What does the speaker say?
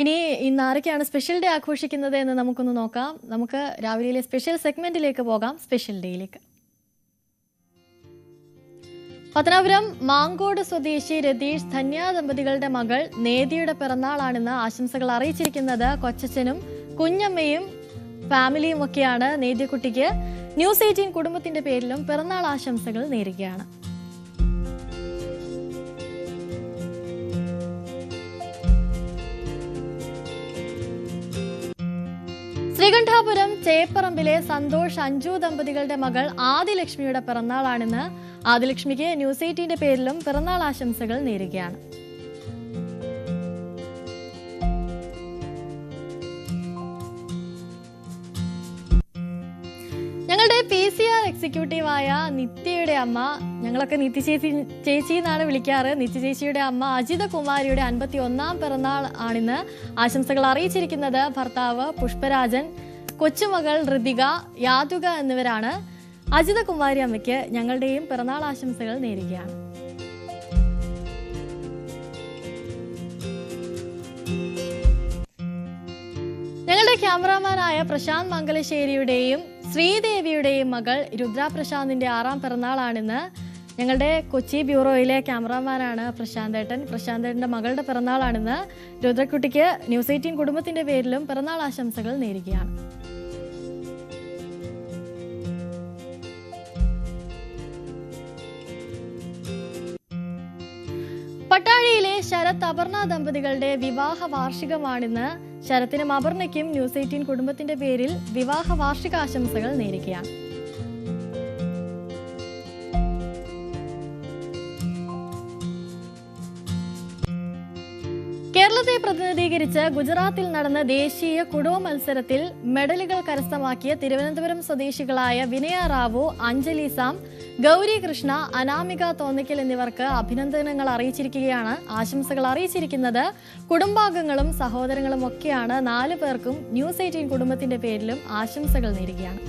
ഇനി ഇന്ന് ആരൊക്കെയാണ് സ്പെഷ്യൽ ഡേ ആഘോഷിക്കുന്നത് എന്ന് നമുക്കൊന്ന് നോക്കാം. നമുക്ക് രാവിലെ സ്പെഷ്യൽ സെഗ്മെന്റിലേക്ക് പോകാം. സ്പെഷ്യൽ ഡേയിലേക്ക് പത്തനാപുരം മാങ്കോട് സ്വദേശി രതീഷ് ധന്യ ദമ്പതികളുടെ മകൾ നേതിയുടെ പിറന്നാളാണെന്ന് ആശംസകൾ അറിയിച്ചിരിക്കുന്നത് കൊച്ചച്ഛനും കുഞ്ഞമ്മയും ഫാമിലിയും ഒക്കെയാണ്. നേതിയക്കുട്ടിക്ക് ന്യൂസ് 18 കുടുംബത്തിന്റെ പേരിലും പിറന്നാൾ ആശംസകൾ നേരുകയാണ്. ശ്രീകണ്ഠാപുരം ചേപ്പറമ്പിലെ സന്തോഷ് അഞ്ജു ദമ്പതികളുടെ മകൾ ആദിലക്ഷ്മിയുടെ പിറന്നാളാണെന്ന് ആദിലക്ഷ്മിക്ക് ന്യൂസ് 18 പേരിലും പിറന്നാൾ ആശംസകൾ നേരുകയാണ്. ഞങ്ങളുടെ PCR എക്സിക്യൂട്ടീവായ നിത്യയുടെ അമ്മ, ഞങ്ങളൊക്കെ നിത്യ ചേച്ചി എന്നാണ് വിളിക്കാറ്, നിത്യ ചേച്ചിയുടെ അമ്മ അജിത കുമാരിയുടെ 51ാം പിറന്നാൾ ആണെന്ന് ആശംസകൾ അറിയിച്ചിരിക്കുന്നത് ഭർത്താവ് പുഷ്പരാജൻ, കൊച്ചുമകൾ ഋതിക, യാതുക എന്നിവരാണ്. അജിത കുമാരി അമ്മയ്ക്ക് ഞങ്ങളുടെയും പിറന്നാൾ ആശംസകൾ നേരുകയാണ്. ഞങ്ങളുടെ ക്യാമറാമാനായ പ്രശാന്ത് മംഗലശ്ശേരിയുടെയും ശ്രീദേവിയുടെയും മകൾ രുദ്ര പ്രശാന്തിന്റെ 6ാം പിറന്നാളാണെന്ന് ഞങ്ങളുടെ കൊച്ചി ബ്യൂറോയിലെ ക്യാമറാമാനാണ് പ്രശാന്തേട്ടൻ. പ്രശാന്തേട്ടന്റെ മകളുടെ പിറന്നാളാണെന്ന് രുദ്രക്കുട്ടിക്ക് ന്യൂസ് 18 കുടുംബത്തിന്റെ പേരിലും പിറന്നാൾ ആശംസകൾ നേരുകയാണ്. പട്ടാഴിയിലെ ശരത് അപർണ ദമ്പതികളുടെ വിവാഹ വാർഷികമാണിന്ന്. ശരത്തിനും അപർണയ്ക്കും ന്യൂസ് 18 കുടുംബത്തിന്റെ പേരിൽ വിവാഹ വാർഷികാശംസകൾ നേരുകയാണ്. കേരളത്തെ പ്രതിനിധീകരിച്ച് ഗുജറാത്തിൽ നടന്ന ദേശീയ കുഡോ മത്സരത്തിൽ മെഡലുകൾ കരസ്ഥമാക്കിയ തിരുവനന്തപുരം സ്വദേശികളായ വിനയ റാവു, അഞ്ജലി സാം, ഗൗരി കൃഷ്ണ, അനാമിക തോന്നിക്കൽ എന്നിവർക്ക് അഭിനന്ദനങ്ങൾ അറിയിച്ചിരിക്കുകയാണ്. ആശംസകൾ അറിയിച്ചിരിക്കുന്നത് കുടുംബാംഗങ്ങളും സഹോദരങ്ങളും ഒക്കെയാണ്. 4 പേർക്കും ന്യൂസ് 18 കുടുംബത്തിന്റെ പേരിലും ആശംസകൾ നേരുകയാണ്.